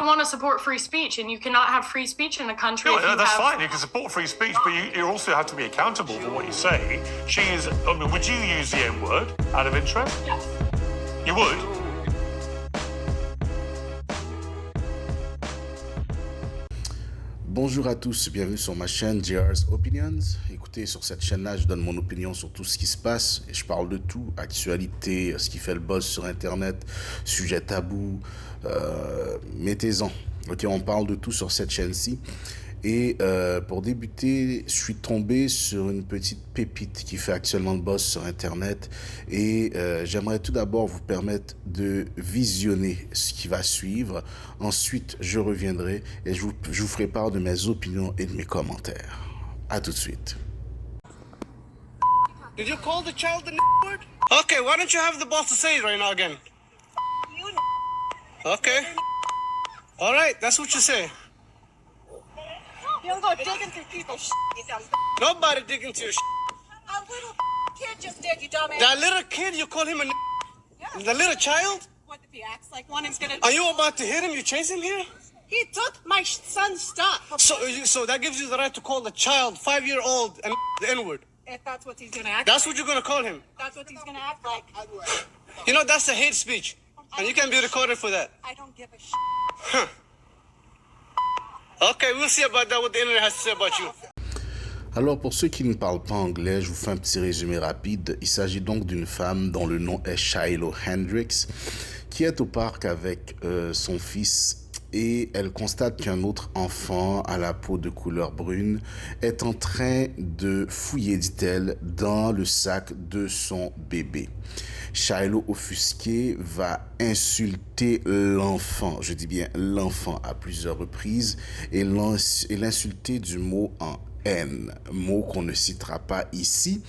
want to support free speech, and you cannot have free speech in a country. No, that's fine. You can support free speech, but you also have to be accountable for what you say. Would you use the N-word out of interest? Yes. You would? Bonjour à tous, bienvenue sur ma chaîne JR's Opinions. Écoutez, sur cette chaîne-là, je donne mon opinion sur tout ce qui se passe et je parle de tout, actualité, ce qui fait le buzz sur Internet, sujet tabou, mettez-en. Ok, on parle de tout sur cette chaîne-ci. Et pour débuter, je suis tombé sur une petite pépite qui fait actuellement le buzz sur Internet. Et j'aimerais tout d'abord vous permettre de visionner ce qui va suivre. Ensuite, je reviendrai et je vous ferai part de mes opinions et de mes commentaires. À tout de suite. Did you call the child the N-word? Okay, why don't you have the balls to say it right now again? Okay. All right, that's what you say. You don't go digging through people's shit, you dumb. Nobody digging into your shit. A little kid just did, you dumbass. That little kid, you call him a Yeah. The little child? What if he acts like one? He's gonna. Are you about to hit him? You chase him here? He took my son's stuff. So that gives you the right to call the child, 5-year-old, and the N-word. If that's what he's gonna act. That's like. what you're gonna call him. That's what he's gonna act like. You know, that's a hate speech. And you can be recorded for that. I don't give a shit. Okay, we'll see about that, what the internet has to say about you. Alors, pour ceux qui ne parlent pas anglais, je vous fais un petit résumé rapide. Il s'agit donc d'une femme dont le nom est Shiloh Hendrix, qui est au parc avec son fils et elle constate qu'un autre enfant à la peau de couleur brune est en train de fouiller, dit-elle, dans le sac de son bébé. Shiloh, offusqué, va insulter l'enfant, je dis bien l'enfant, à plusieurs reprises et l'insulter du mot en haine, mot qu'on ne citera pas ici.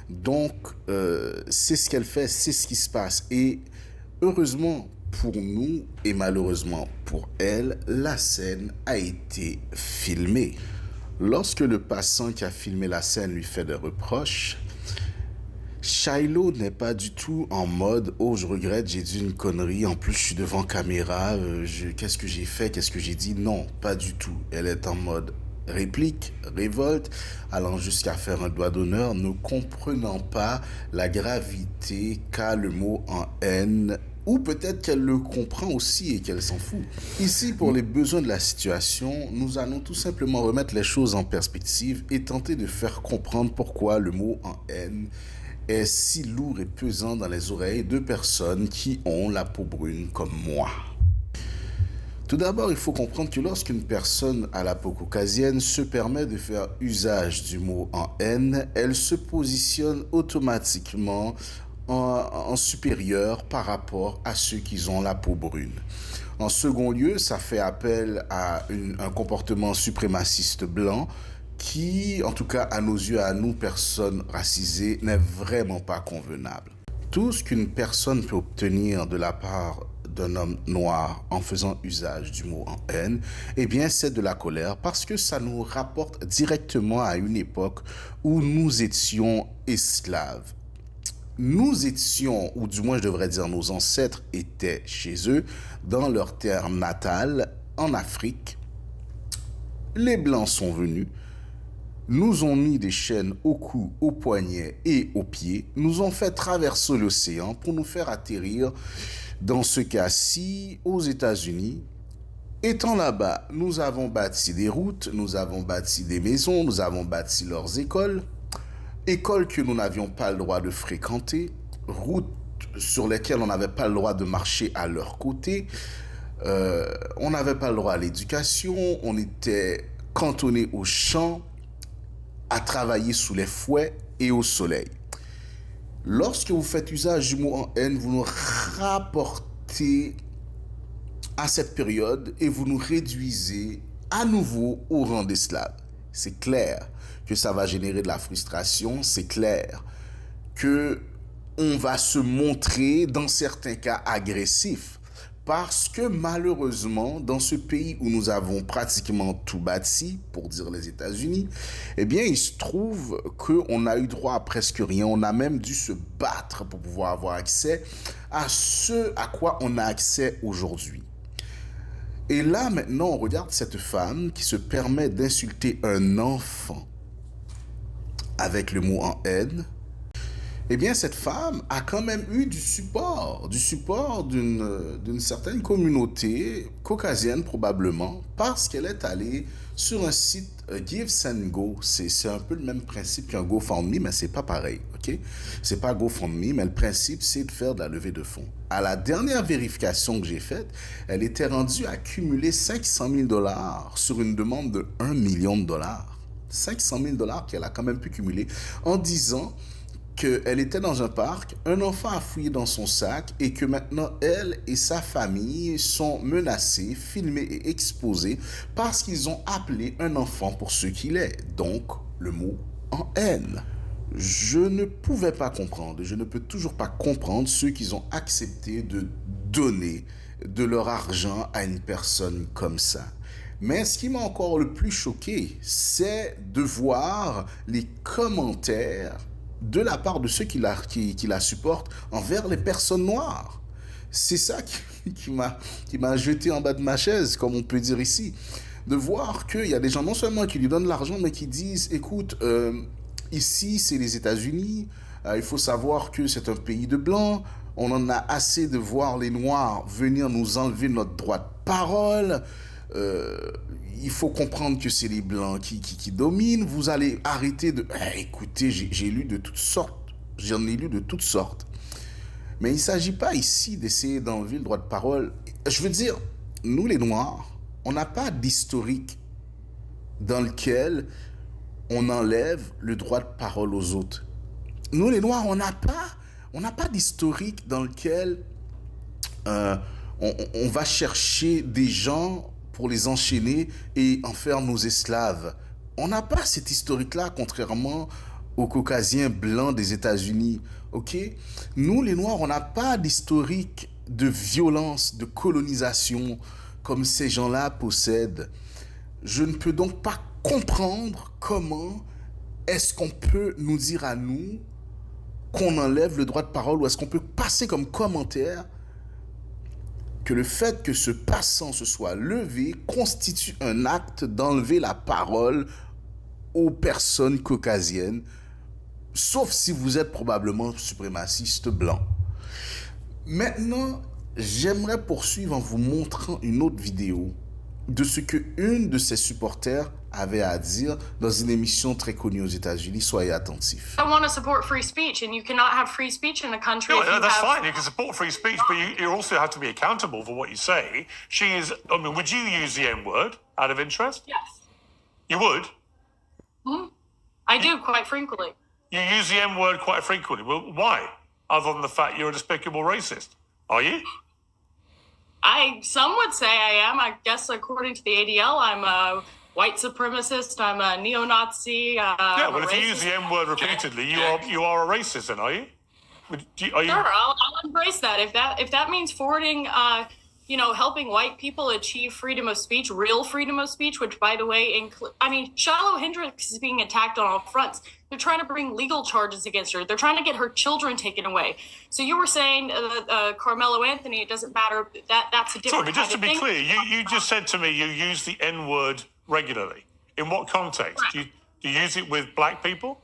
Donc, c'est ce qu'elle fait, c'est ce qui se passe. Et heureusement pour nous et malheureusement pour elle, la scène a été filmée. Lorsque le passant qui a filmé la scène lui fait des reproches, Shiloh n'est pas du tout en mode « Oh, je regrette, j'ai dit une connerie, en plus je suis devant caméra, qu'est-ce que j'ai fait, qu'est-ce que j'ai dit ?» Non, pas du tout. Elle est en mode réplique, révolte, allant jusqu'à faire un doigt d'honneur, ne comprenant pas la gravité qu'a le mot en haine, ou peut-être qu'elle le comprend aussi et qu'elle s'en fout. Ici, pour les besoins de la situation, nous allons tout simplement remettre les choses en perspective et tenter de faire comprendre pourquoi le mot en haine est si lourd et pesant dans les oreilles de personnes qui ont la peau brune comme moi. Tout d'abord, il faut comprendre que lorsqu'une personne à la peau caucasienne se permet de faire usage du mot en haine, elle se positionne automatiquement en supérieur par rapport à ceux qui ont la peau brune. En second lieu, ça fait appel à un comportement suprémaciste blanc qui, en tout cas à nos yeux, à nous, personnes racisées, n'est vraiment pas convenable. Tout ce qu'une personne peut obtenir de la part d'un homme noir en faisant usage du mot en haine, eh bien, c'est de la colère parce que ça nous rapporte directement à une époque où nous étions esclaves. Nous étions, ou du moins je devrais dire nos ancêtres étaient chez eux, dans leur terre natale, en Afrique. Les Blancs sont venus, nous ont mis des chaînes au cou, aux poignets et aux pieds, nous ont fait traverser l'océan pour nous faire atterrir, dans ce cas-ci, aux États-Unis. Étant là-bas, nous avons bâti des routes, nous avons bâti des maisons, nous avons bâti leurs écoles que nous n'avions pas le droit de fréquenter, routes sur lesquelles on n'avait pas le droit de marcher à leur côté, on n'avait pas le droit à l'éducation, on était cantonné aux champs, à travailler sous les fouets et au soleil. Lorsque vous faites usage du mot en haine, vous nous rapportez à cette période et vous nous réduisez à nouveau au rang d'esclaves. C'est clair que ça va générer de la frustration, c'est clair que on va se montrer dans certains cas agressif. Parce que malheureusement, dans ce pays où nous avons pratiquement tout bâti, pour dire les États-Unis, eh bien, il se trouve qu'on a eu droit à presque rien. On a même dû se battre pour pouvoir avoir accès à ce à quoi on a accès aujourd'hui. Et là, maintenant, on regarde cette femme qui se permet d'insulter un enfant avec le mot en haine. Eh bien, cette femme a quand même eu du support d'une certaine communauté caucasienne probablement, parce qu'elle est allée sur un site Give Send Go. C'est un peu le même principe qu'un GoFundMe, mais c'est pas pareil, ok? C'est pas GoFundMe, mais le principe, c'est de faire de la levée de fonds. À la dernière vérification que j'ai faite, elle était rendue à cumuler 500 000 $ sur une demande de 1 million de dollars. 500 000 $ qu'elle a quand même pu cumuler en disant qu'elle était dans un parc, un enfant a fouillé dans son sac et que maintenant elle et sa famille sont menacés, filmés et exposés parce qu'ils ont appelé un enfant pour ce qu'il est, donc le mot en haine. Je ne pouvais pas comprendre, je ne peux toujours pas comprendre ceux qui ont accepté de donner de leur argent à une personne comme ça. Mais ce qui m'a encore le plus choqué, c'est de voir les commentaires de la part de ceux qui la supportent envers les personnes noires. C'est ça qui m'a jeté en bas de ma chaise, comme on peut dire ici. De voir qu'il y a des gens non seulement qui lui donnent l'argent, mais qui disent, écoute, ici c'est les États-Unis, il faut savoir que c'est un pays de blancs, on en a assez de voir les noirs venir nous enlever notre droit de parole. Il faut comprendre que c'est les blancs qui dominent. Vous allez arrêter de... écoutez, j'ai lu de toutes sortes. J'en ai lu de toutes sortes. Mais il ne s'agit pas ici d'essayer d'enlever le droit de parole. Je veux dire, nous les Noirs, on n'a pas d'historique dans lequel on enlève le droit de parole aux autres. Nous les Noirs, on n'a pas d'historique dans lequel on va chercher des gens pour les enchaîner et en faire nos esclaves. On n'a pas cet historique-là, contrairement aux Caucasiens blancs des États-Unis, ok? Nous, les Noirs, on n'a pas d'historique de violence, de colonisation, comme ces gens-là possèdent. Je ne peux donc pas comprendre comment est-ce qu'on peut nous dire à nous qu'on enlève le droit de parole, ou est-ce qu'on peut passer comme commentaire que le fait que ce passant se soit levé constitue un acte d'enlever la parole aux personnes caucasiennes, sauf si vous êtes probablement suprémaciste blanc. Maintenant, j'aimerais poursuivre en vous montrant une autre vidéo de ce que une de ses supporters avait à dire dans une émission très connue aux États-Unis. Soyez attentifs. I want to support free speech, and you cannot have free speech in a country. No, if you that's have... fine. You can support free speech, but you also have to be accountable for what you say. She is. I mean, would you use the N word out of interest? Yes. You would. I do, quite frequently. You use the N word quite frequently. Well, why? Other than the fact you're a despicable racist, are you? Some would say I am. I guess according to the ADL, I'm a white supremacist. I'm a neo-Nazi. Yeah. Well, if you use the N word repeatedly, you are a racist, then, are you? Are you? Sure, I'll embrace that. If that means forwarding, helping white people achieve freedom of speech, real freedom of speech, which, by the way, Shiloh Hendricks is being attacked on all fronts. They're trying to bring legal charges against her. They're trying to get her children taken away. So you were saying Carmelo Anthony, it doesn't matter. That's a different. Sorry, but just to kind be of thing. clear, you just said to me you use the N word regularly. In what context? Right. Do you use it with black people?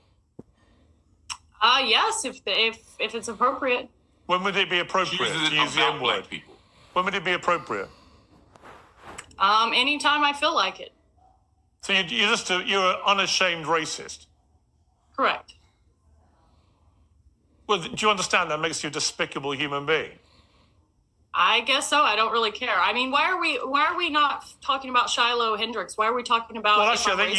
Yes, if it's appropriate. When would it be appropriate to use the N word? When would it be appropriate? Anytime I feel like it. So you're an unashamed racist. Correct. Well, do you understand that makes you a despicable human being? I guess so. I don't really care. I mean, why are we not talking about Shiloh Hendricks? Why are we talking about? Well, actually, I think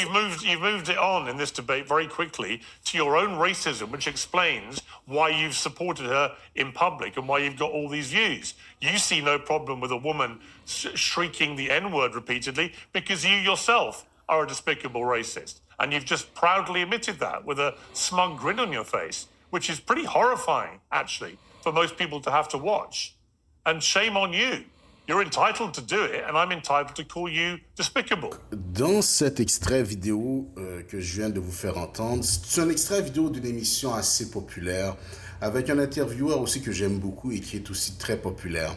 you've moved it on in this debate very quickly to your own racism, which explains why you've supported her in public and why you've got all these views. You see no problem with a woman shrieking the N-word repeatedly because you yourself are a despicable racist, and you've just proudly admitted that with a smug grin on your face, which is pretty horrifying, actually, for most people to have to watch. And shame on you. You're entitled to do it, and I'm entitled to call you despicable. Dans cet extrait vidéo que je viens de vous faire entendre, c'est un extrait vidéo d'une émission assez populaire, avec un intervieweur aussi que j'aime beaucoup et qui est aussi très populaire.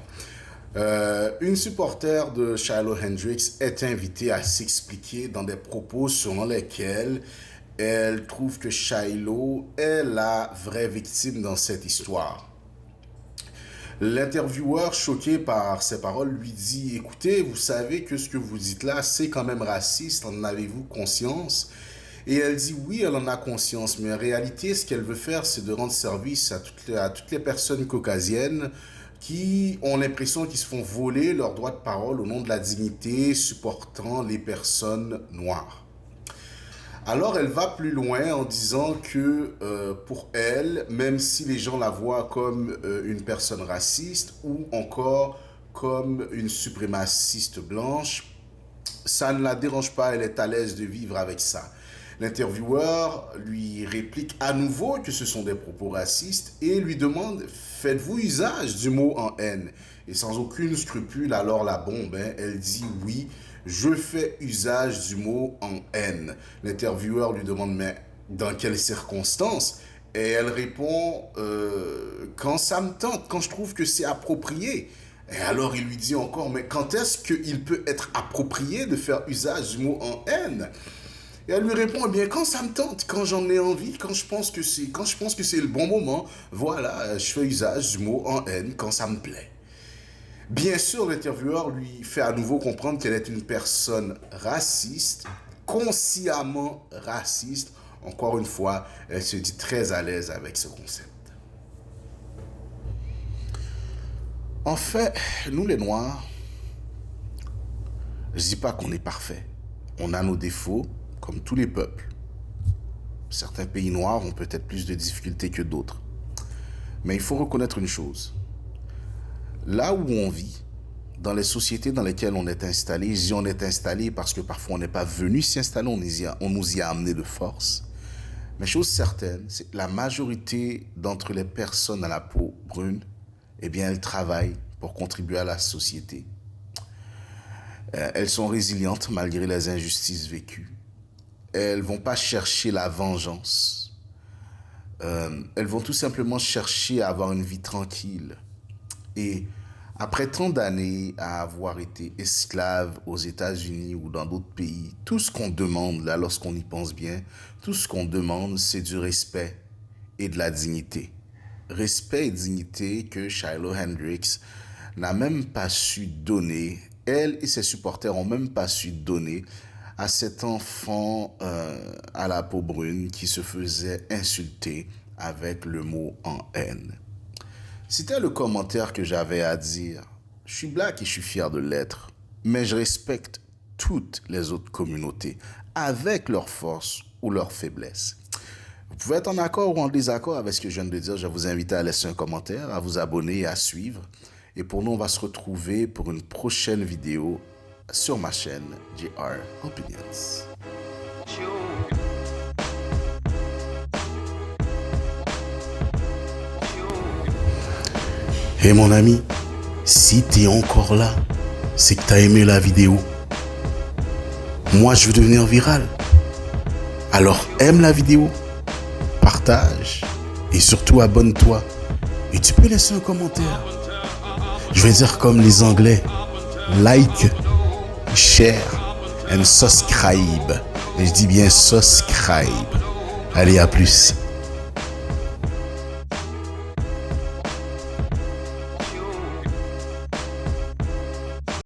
Une supporter de Shiloh Hendrix est invitée à s'expliquer dans des propos selon lesquels elle trouve que Shiloh est la vraie victime dans cette histoire. L'intervieweur, choqué par ces paroles, lui dit « Écoutez, vous savez que ce que vous dites là, c'est quand même raciste, en avez-vous conscience ?» Et elle dit « Oui, elle en a conscience, mais en réalité, ce qu'elle veut faire, c'est de rendre service à toutes les personnes caucasiennes qui ont l'impression qu'ils se font voler leur droit de parole au nom de la dignité supportant les personnes noires. » Alors elle va plus loin en disant que pour elle, même si les gens la voient comme une personne raciste ou encore comme une suprémaciste blanche, ça ne la dérange pas, elle est à l'aise de vivre avec ça. L'intervieweur lui réplique à nouveau que ce sont des propos racistes et lui demande « Faites-vous usage du mot en haine ?» Et sans aucune scrupule, alors la bombe, elle dit « Oui, je fais usage du mot en haine. » L'intervieweur lui demande « Mais dans quelles circonstances ?» Et elle répond quand ça me tente, quand je trouve que c'est approprié. » Et alors il lui dit encore « Mais quand est-ce qu'il peut être approprié de faire usage du mot en haine ?» Et elle lui répond, eh bien, quand ça me tente, quand j'en ai envie, quand je pense que c'est le bon moment, voilà, je fais usage du mot en haine quand ça me plaît. Bien sûr, l'intervieweur lui fait à nouveau comprendre qu'elle est une personne raciste, consciemment raciste. Encore une fois, elle se dit très à l'aise avec ce concept. En fait, nous les Noirs, je ne dis pas qu'on est parfait. On a nos défauts, comme tous les peuples. Certains pays noirs ont peut-être plus de difficultés que d'autres. Mais il faut reconnaître une chose. Là où on vit, dans les sociétés dans lesquelles on est installé, je dis on est installé parce que parfois on n'est pas venu s'y installer, on nous y a amené de force. Mais chose certaine, c'est que la majorité d'entre les personnes à la peau brune, eh bien elles travaillent pour contribuer à la société. Elles sont résilientes malgré les injustices vécues. Elles vont pas chercher la vengeance. Elles vont tout simplement chercher à avoir une vie tranquille. Et après tant d'années à avoir été esclaves aux États-Unis ou dans d'autres pays, tout ce qu'on demande, là, lorsqu'on y pense bien, tout ce qu'on demande, c'est du respect et de la dignité. Respect et dignité que Shiloh Hendrix n'a même pas su donner. Elle et ses supporters n'ont même pas su donner à cet enfant à la peau brune qui se faisait insulter avec le mot en haine. C'était le commentaire que j'avais à dire. Je suis black et je suis fier de l'être, mais je respecte toutes les autres communautés, avec leurs forces ou leurs faiblesses. Vous pouvez être en accord ou en désaccord avec ce que je viens de dire. Je vais vous inviter à laisser un commentaire, à vous abonner et à suivre. Et pour nous, on va se retrouver pour une prochaine vidéo sur ma chaîne JR Opinions. Hey mon ami, si t'es encore là, c'est que t'as aimé la vidéo. Moi, je veux devenir viral. Alors aime la vidéo, partage et surtout abonne-toi. Et tu peux laisser un commentaire. Je vais dire comme les Anglais, like, share and subscribe. Et je dis bien subscribe. Allez, à plus.